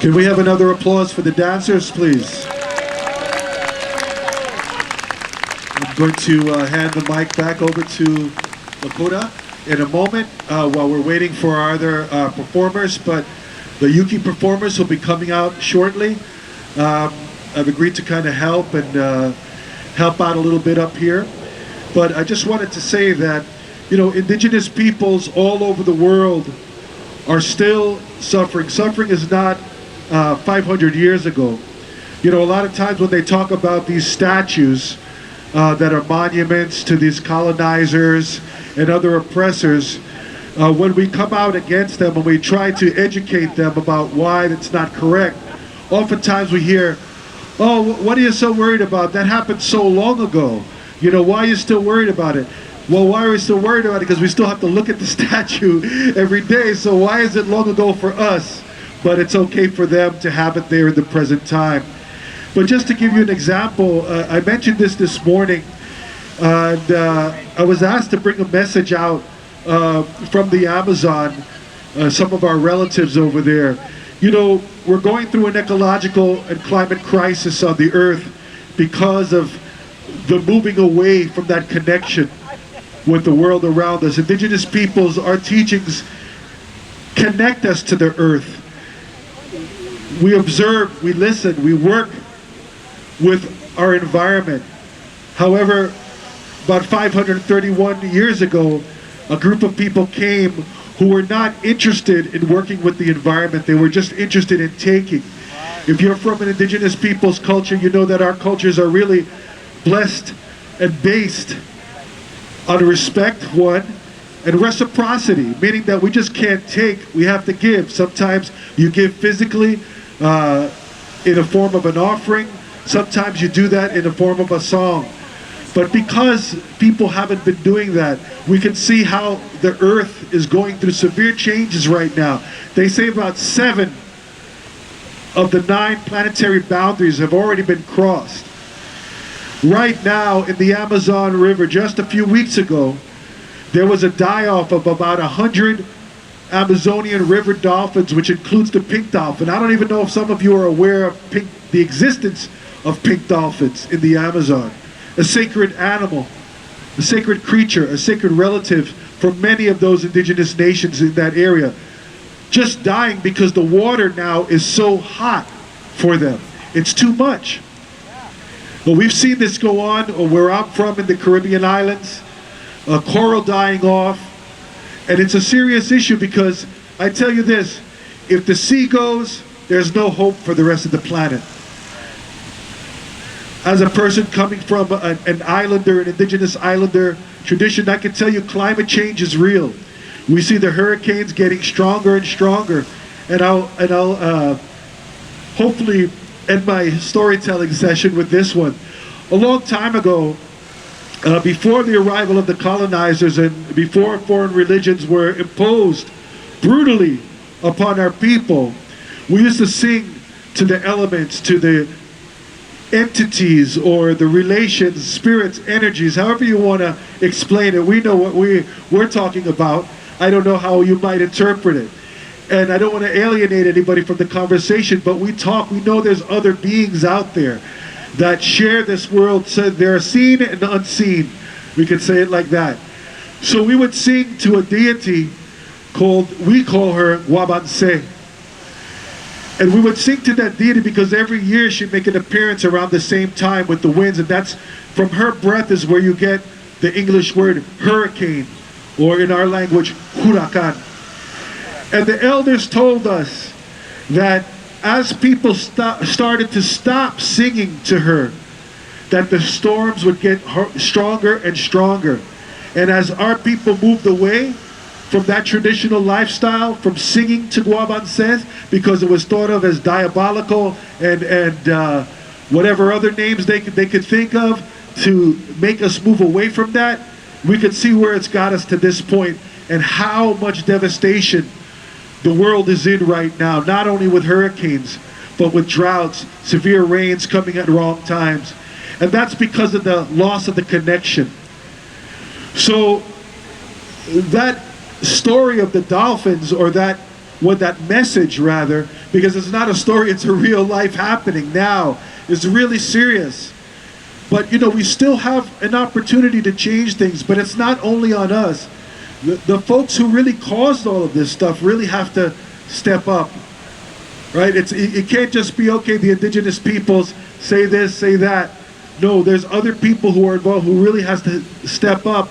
Can we have another applause for the dancers, please? I'm going to hand the mic back over to Lakota in a moment while we're waiting for our other performers, but the Yuki performers will be coming out shortly. I've agreed to kind of help and help out a little bit up here. But I just wanted to say that, you know, indigenous peoples all over the world are still suffering. Suffering is not 500 years ago. You know, a lot of times when they talk about these statues that are monuments to these colonizers and other oppressors, when we come out against them and we try to educate them about why that's not correct, oftentimes we hear, oh, what are you so worried about? That happened so long ago. You know, why are you still worried about it? Well, why are we still worried about it? Because we still have to look at the statue every day. So why is it long ago for us, but it's okay for them to have it there in the present time? But just to give you an example, I mentioned this morning, and I was asked to bring a message out from the Amazon, some of our relatives over there. You know, we're going through an ecological and climate crisis on the earth because of the moving away from that connection with the world around us. Indigenous peoples, our teachings connect us to the earth. We observe, we listen, we work with our environment. However, about 531 years ago, a group of people came who were not interested in working with the environment. They were just interested in taking. If you're from an indigenous people's culture, you know that our cultures are really blessed and based on respect, one, and reciprocity, meaning that we just can't take, we have to give. Sometimes you give physically in a form of an offering. Sometimes you do that in the form of a song. But because people haven't been doing that, we can see how the earth is going through severe changes right now. They say about 7 of the 9 planetary boundaries have already been crossed. Right now in the Amazon River, just a few weeks ago, there was a die-off of about 100 Amazonian river dolphins, which includes the pink dolphin. I don't even know if some of you are aware of the existence of pink dolphins in the Amazon. A sacred animal, a sacred creature, a sacred relative for many of those indigenous nations in that area. Just dying because the water now is so hot for them. It's too much. Well, we've seen this go on where I'm from in the Caribbean islands, coral dying off, and it's a serious issue because I tell you this, if the sea goes, there's no hope for the rest of the planet. As a person coming from an islander, an indigenous islander tradition, I can tell you climate change is real. We see the hurricanes getting stronger and stronger, and I'll hopefully end my storytelling session with this one. A long time ago, before the arrival of the colonizers and before foreign religions were imposed brutally upon our people, we used to sing to the elements, to the entities or the relations, spirits, energies, however you want to explain it. We know what we're talking about. I don't know how you might interpret it. And I don't want to alienate anybody from the conversation, but we know there's other beings out there that share this world, so they're seen and unseen. We could say it like that. So we would sing to a deity we call her Wabanse. And we would sing to that deity because every year she'd make an appearance around the same time with the winds, and that's from her breath is where you get the English word hurricane, or in our language, huracan. And the elders told us that as people started to stop singing to her, that the storms would get stronger and stronger. And as our people moved away from that traditional lifestyle, from singing to Guabanses, because it was thought of as diabolical and whatever other names they could think of to make us move away from that, we could see where it's got us to this point and how much devastation the world is in right now, not only with hurricanes, but with droughts, severe rains coming at wrong times. And that's because of the loss of the connection. So that story of the dolphins, or that what that message rather, because it's not a story, it's a real life happening now. It's really serious. But you know, we still have an opportunity to change things, but it's not only on us. The folks who really caused all of this stuff really have to step up, right? It can't just be, okay, the indigenous peoples say this, say that. No, there's other people who are involved who really has to step up,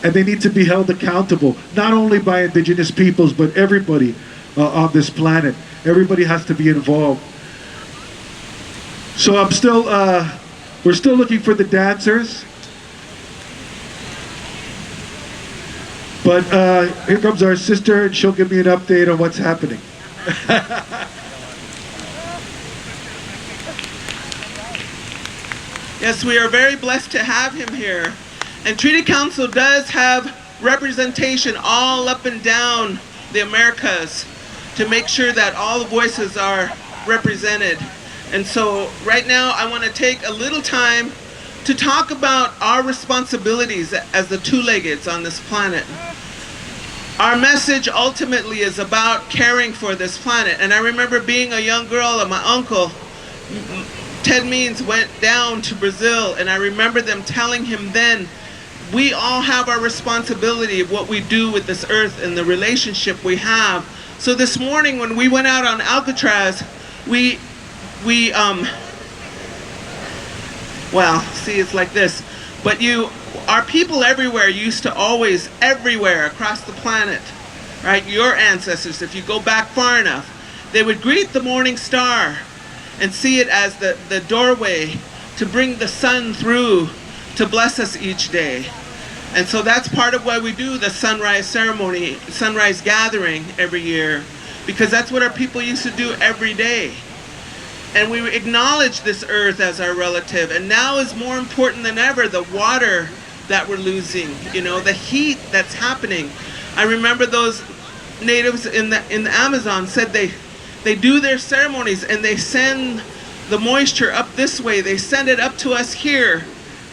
and they need to be held accountable, not only by indigenous peoples, but everybody on this planet. Everybody has to be involved. So we're still looking for the dancers. But here comes our sister, and she'll give me an update on what's happening. Yes, we are very blessed to have him here. And Treaty Council does have representation all up and down the Americas to make sure that all the voices are represented. And so right now I want to take a little time to talk about our responsibilities as the two-leggeds on this planet. Our message ultimately is about caring for this planet. And I remember being a young girl and my uncle, Ted Means, went down to Brazil, and I remember them telling him then, we all have our responsibility of what we do with this earth and the relationship we have. So this morning when we went out on Alcatraz, well, see, it's like this, but our people everywhere used to always, everywhere across the planet, right, your ancestors, if you go back far enough, they would greet the morning star and see it as the doorway to bring the sun through to bless us each day. And so that's part of why we do the sunrise ceremony, sunrise gathering every year, because that's what our people used to do every day. And we acknowledge this earth as our relative, and now is more important than ever, the water that we're losing, you know, the heat that's happening. I remember those natives in the Amazon said they do their ceremonies and they send the moisture up this way, they send it up to us here,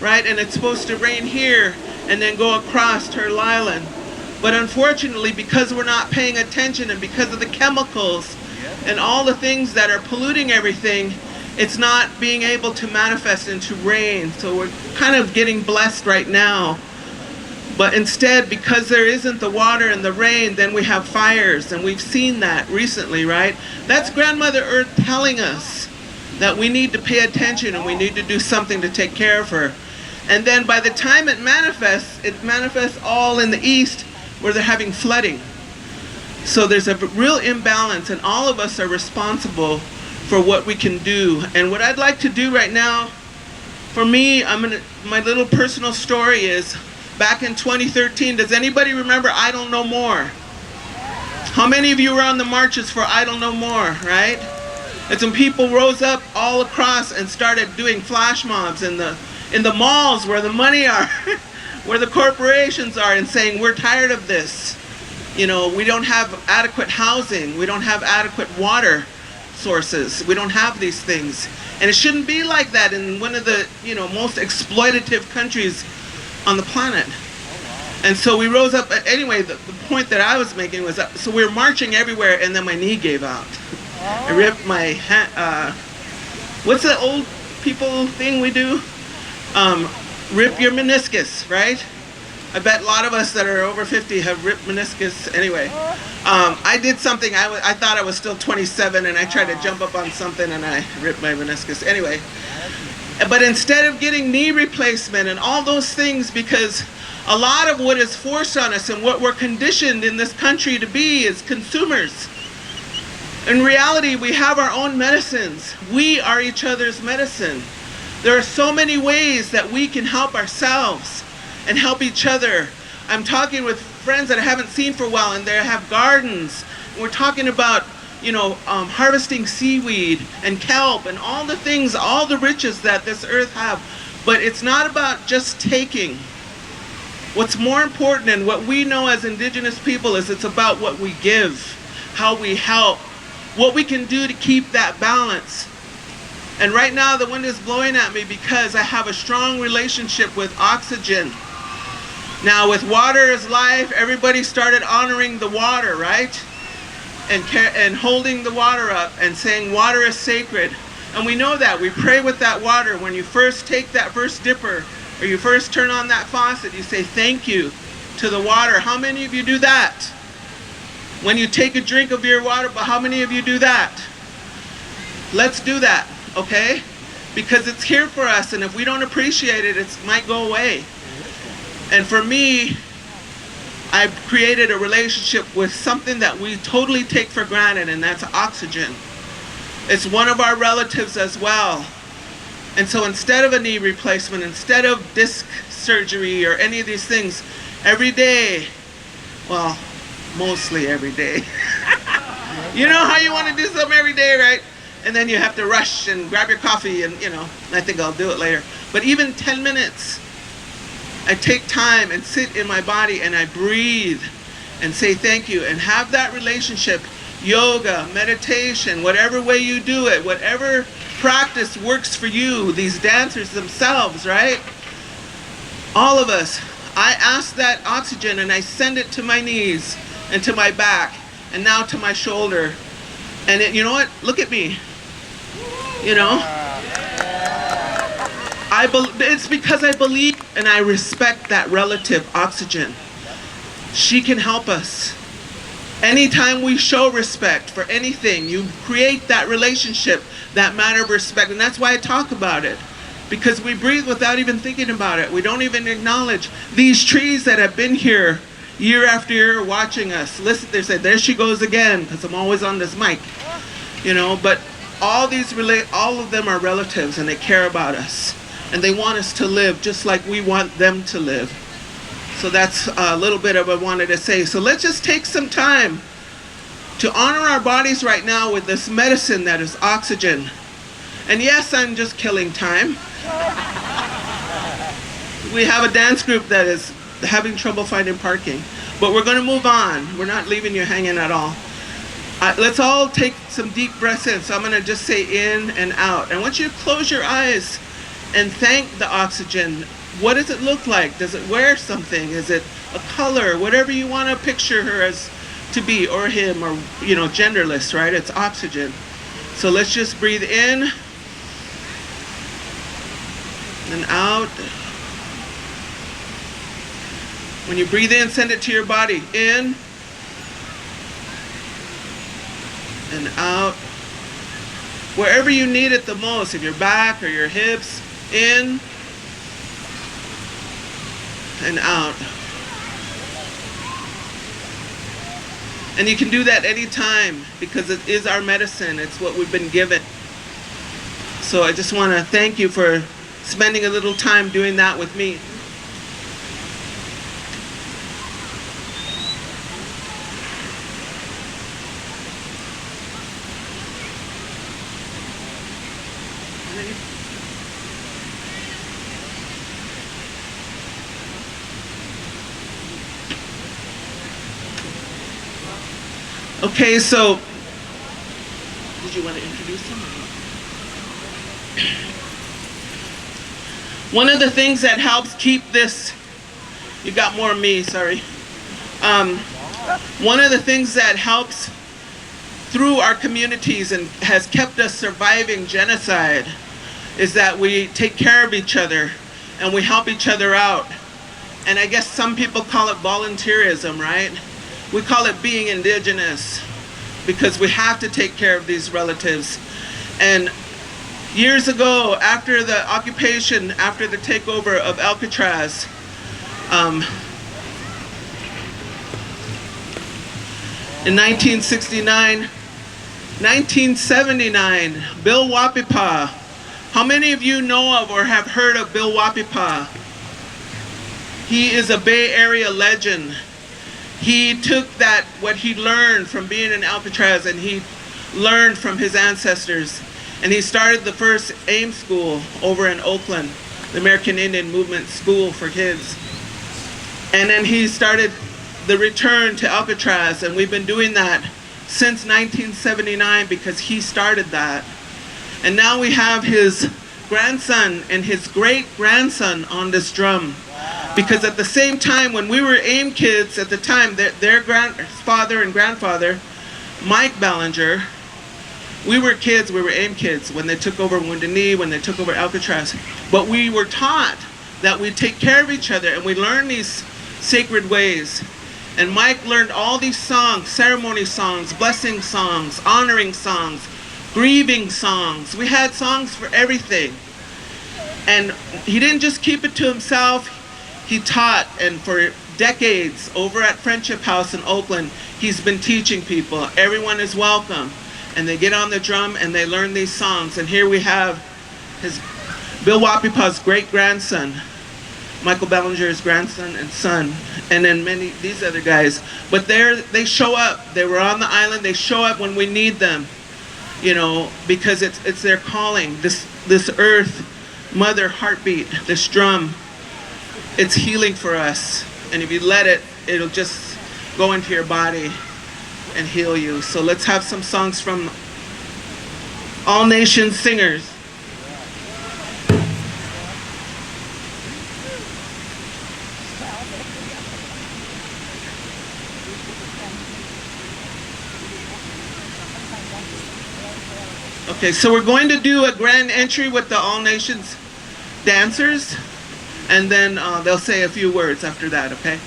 right, and it's supposed to rain here and then go across Turtle Island. But unfortunately, because we're not paying attention and because of the chemicals and all the things that are polluting everything, it's not being able to manifest into rain. So we're kind of getting blessed right now. But instead, because there isn't the water and the rain, then we have fires, and we've seen that recently, right? That's Grandmother Earth telling us that we need to pay attention and we need to do something to take care of her. And then by the time it manifests all in the east where they're having flooding. So there's a real imbalance, and all of us are responsible for what we can do. And what I'd like to do right now, for me, my little personal story is, back in 2013, does anybody remember Idle No More? How many of you were on the marches for Idle No More, right? And some people rose up all across and started doing flash mobs in the malls where the money are, where the corporations are, and saying, we're tired of this. You know, we don't have adequate housing, we don't have adequate water sources, we don't have these things. And it shouldn't be like that in one of the, you know, most exploitative countries on the planet. And so we rose up. Anyway, the point that I was making was that, so we were marching everywhere, and then my knee gave out. I ripped my hand, what's the old people thing we do? Rip your meniscus, right? I bet a lot of us that are over 50 have ripped meniscus. Anyway, I did something, I thought I was still 27, and I tried to jump up on something and I ripped my meniscus. Anyway, but instead of getting knee replacement and all those things, because a lot of what is forced on us and what we're conditioned in this country to be is consumers. In reality, we have our own medicines. We are each other's medicine. There are so many ways that we can help ourselves and help each other. I'm talking with friends that I haven't seen for a while, and they have gardens. And we're talking about, you know, harvesting seaweed and kelp and all the things, all the riches that this earth have. But it's not about just taking. What's more important, and what we know as Indigenous people, is it's about what we give, how we help, what we can do to keep that balance. And right now the wind is blowing at me because I have a strong relationship with oxygen. Now with water is life, everybody started honoring the water, right? and holding the water up and saying water is sacred. And we know that. We pray with that water. When you first take that first dipper or you first turn on that faucet, you say thank you to the water. How many of you do that? When you take a drink of your water, but how many of you do that? Let's do that, okay? Because it's here for us, and if we don't appreciate it, it might go away. And for me, I've created a relationship with something that we totally take for granted, and that's oxygen. It's one of our relatives as well. And so instead of a knee replacement, instead of disc surgery or any of these things, every day, well, mostly every day. You know how you want to do something every day, right? And then you have to rush and grab your coffee and, you know, I think I'll do it later. But even 10 minutes, I take time and sit in my body and I breathe and say thank you and have that relationship. Yoga, meditation, whatever way you do it, whatever practice works for you, these dancers themselves, right? All of us, I ask that oxygen and I send it to my knees and to my back and now to my shoulder. And it, you know what? Look at me. You know? It's because I believe and I respect that relative, oxygen. She can help us. Anytime we show respect for anything, you create that relationship, that matter of respect. And that's why I talk about it. Because we breathe without even thinking about it. We don't even acknowledge these trees that have been here year after year watching us. Listen, they say, there she goes again, because I'm always on this mic. You know, but all of them are relatives and they care about us. And they want us to live just like we want them to live. So that's a little bit of what I wanted to say. So let's just take some time to honor our bodies right now with this medicine that is oxygen. And yes, I'm just killing time. We have a dance group that is having trouble finding parking. But we're going to move on. We're not leaving you hanging at all. Let's all take some deep breaths in. So I'm going to just say in and out. And once you close your eyes and thank the oxygen, what does it look like? Does it wear something? Is it a color? Whatever you want to picture her as to be, or him, or, you know, genderless, right? It's oxygen. So let's just breathe in and out. When you breathe in, send it to your body. In and out. Wherever you need it the most, in your back or your hips, in and out. And you can do that anytime because it is our medicine. It's what we've been given. So I just want to thank you for spending a little time doing that with me. Okay, so did you want to introduce them? One of the things that helps keep this, you got more of me, sorry. One of the things that helps through our communities and has kept us surviving genocide is that we take care of each other and we help each other out. And I guess some people call it volunteerism, right? We call it being indigenous because we have to take care of these relatives. And years ago, after the occupation, after the takeover of Alcatraz, in 1979, Bill Wapipa. How many of you know of or have heard of Bill Wapipa? He is a Bay Area legend. He took that, what he learned from being in Alcatraz, and he learned from his ancestors. And he started the first AIM school over in Oakland, the American Indian Movement School for Kids. And then he started the return to Alcatraz, and we've been doing that since 1979 because he started that. And now we have his grandson and his great-grandson on this drum. Because at the same time, when we were AIM kids, at the time, their grandfather and grandfather Mike Ballinger, we were kids, we were AIM kids when they took over Wounded Knee, when they took over Alcatraz. But we were taught that we take care of each other and we learn these sacred ways. And Mike learned all these songs, ceremony songs, blessing songs, honoring songs, grieving songs. We had songs for everything. And he didn't just keep it to himself, he taught, and for decades over at Friendship House in Oakland, he's been teaching people. Everyone is welcome. And they get on the drum and they learn these songs. And here we have his Bill Wapipa's great-grandson, Michael Ballinger's grandson and son, and then these other guys. But they show up. They were on the island. They show up when we need them, you know, because it's their calling. This earth, mother heartbeat, this drum, it's healing for us. And if you let it, it'll just go into your body and heal you. So let's have some songs from All Nations Singers. Okay, so we're going to do a grand entry with the All Nations dancers, and then they'll say a few words after that, okay?